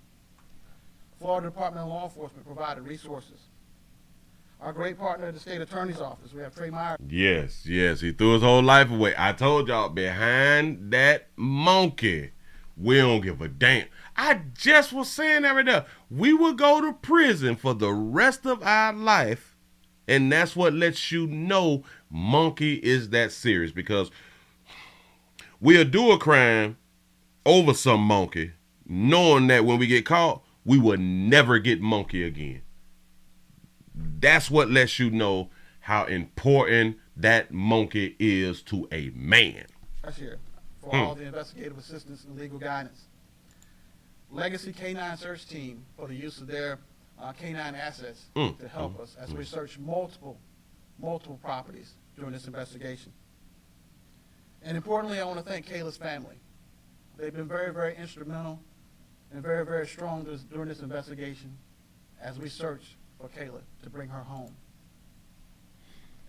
Florida Department of Law Enforcement provided resources. Our great partner at the State Attorney's Office, we have Trey Meyer. Yes, he threw his whole life away. I told y'all, behind that monkey, we don't give a damn. I just was saying that right there. We will go to prison for the rest of our life, and that's what lets you know monkey is that serious, because we'll do a crime over some monkey, knowing that when we get caught, we will never get monkey again. That's what lets you know how important that monkey is to a man. That's here for all the investigative assistance and legal guidance. Legacy K9 Search Team for the use of their K9 assets to help us as we search multiple properties during this investigation. And importantly, I want to thank Kayla's family. They've been very, very instrumental and very, very strong during this investigation as we search for Kayla to bring her home.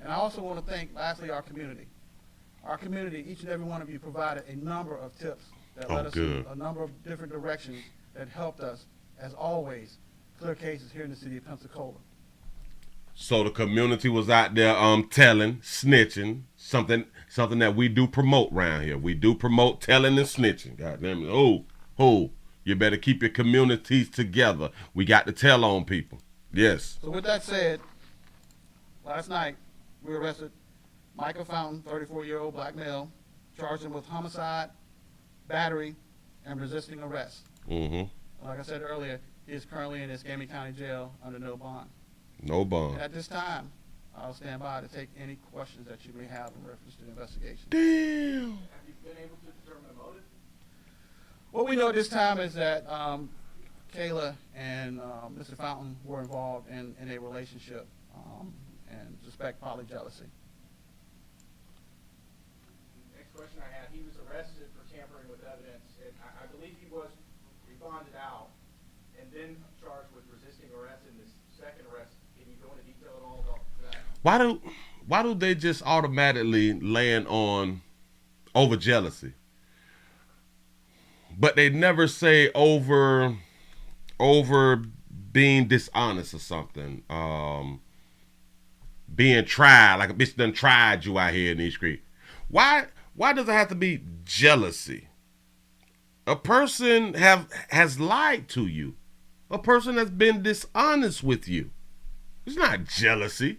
And I also want to thank, lastly, our community. Our community, each and every one of you provided a number of tips that led us in a number of different directions that helped us, as always, clear cases here in the city of Pensacola. So the community was out there telling, snitching, something that we do promote around here. We do promote telling and snitching. God damn it. You better keep your communities together. We got to tell on people. Yes. So with that said, last night we arrested Michael Fountain, 34-year-old black male, charged him with homicide, battery, and resisting arrest. Like I said earlier, he is currently in Escambia County Jail under no bond. No bond. And at this time, I'll stand by to take any questions that you may have in reference to the investigation. Damn. Have you been able to determine the motive? What we know at this time is that Kayla and Mr. Fountain were involved in a relationship and suspect probably jealousy. Next question I had, he was arrested for tampering with evidence, and I believe he was bonded out and then charged with resisting arrest in this second arrest. Can you go into detail at all about that? Why do they just automatically land on over jealousy? But they never say over being dishonest or something. Being tried, like a bitch done tried you out here in these streets. Why does it have to be jealousy? A person has lied to you. A person has been dishonest with you. It's not jealousy.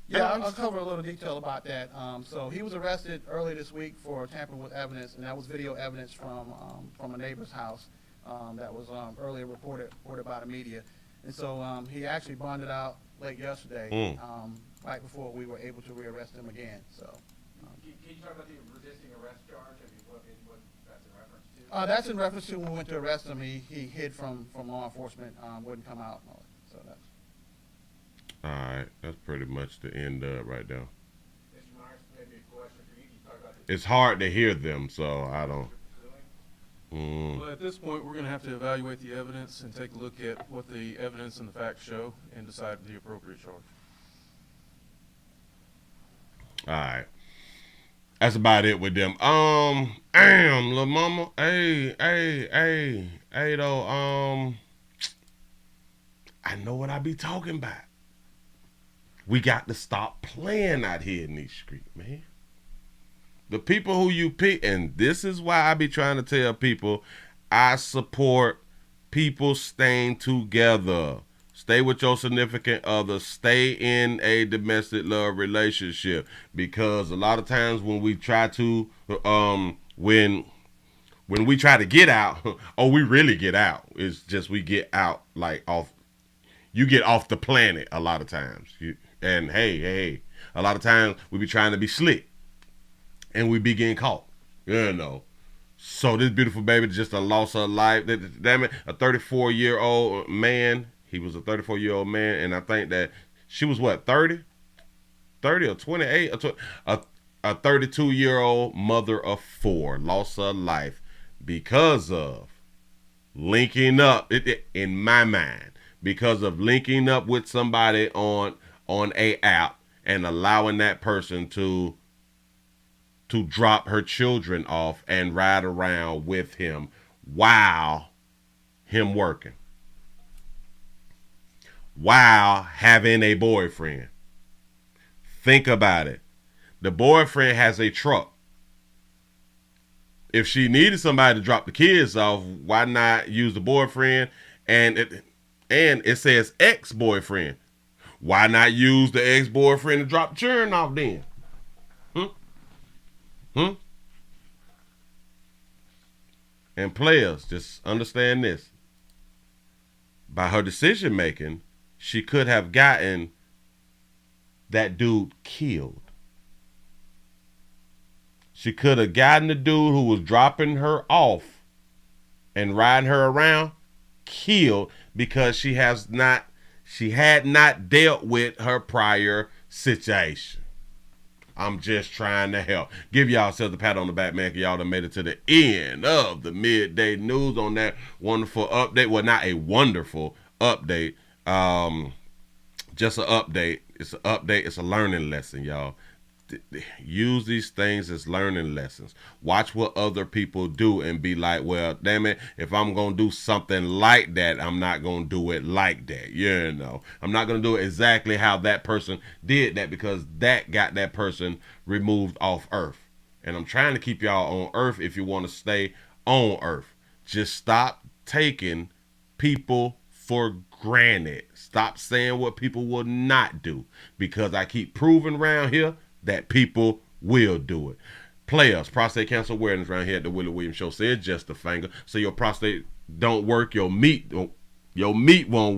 Yeah, I'll cover a little detail about that. So he was arrested early this week for tampering with evidence, and that was video evidence from a neighbor's house that was earlier reported by the media. And so he actually bonded out late yesterday, right before we were able to rearrest him again. So. Can you talk about the resisting arrest charge? I mean, what that's in reference to? That's in reference to when we went to arrest him. He hid from law enforcement, wouldn't come out. So that's. All right, that's pretty much the end of it right there. Mr. Myers, maybe a question for you. Can you talk about this? It's hard to hear them, so I don't. Well, at this point, we're going to have to evaluate the evidence and take a look at what the evidence and the facts show and decide the appropriate charge. All right. That's about it with them. Damn, little mama. Hey, though, I know what I be talking about. We got to stop playing out here in these streets, man. The people who you pick, and this is why I be trying to tell people, I support people staying together. Stay with your significant other. Stay in a domestic love relationship, because a lot of times when we try to, when we try to get out, we really get out. It's just we get out like off. You get off the planet a lot of times. And hey, a lot of times we be trying to be slick, and we be getting caught. You know. So this beautiful baby just lost her life. Damn it, a 34-year-old man. He was a 34-year-old man, and I think that she was what, 30 or 28? A 32-year-old mother of 4 lost her life because of linking up. In my mind, because of linking up with somebody on a app and allowing that person to drop her children off and ride around with him while him working, while having a boyfriend. Think about it. The boyfriend has a truck. If she needed somebody to drop the kids off, why not use the boyfriend? And it says ex-boyfriend. Why not use the ex-boyfriend to drop the children off then? And players, just understand this. By her decision making, she could have gotten that dude killed. She could have gotten the dude who was dropping her off and riding her around killed because she had not dealt with her prior situation. I'm just trying to help. Give yourselves a pat on the back, man, because y'all done made it to the end of the midday news on that wonderful update. Well, not a wonderful update. Just an update. It's an update. It's a learning lesson, y'all. Use these things as learning lessons. Watch what other people do and be like, well, damn it, if I'm going to do something like that, I'm not going to do it like that. You know, I'm not going to do it exactly how that person did that, because that got that person removed off earth. And I'm trying to keep y'all on earth if you want to stay on earth. Just stop taking people for granted. Stop saying what people will not do, because I keep proving around here that people will do it. Players, prostate cancer awareness around here at the Willie Williams Show said just a finger. So your prostate don't work, your meat won't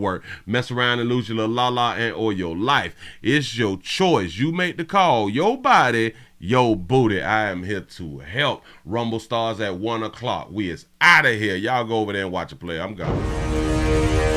work. Mess around and lose your little la-la and or your life. It's your choice. You make the call. Your body, your booty. I am here to help. Rumble starts at 1 o'clock. We is out of here. Y'all go over there and watch a play. I'm gone.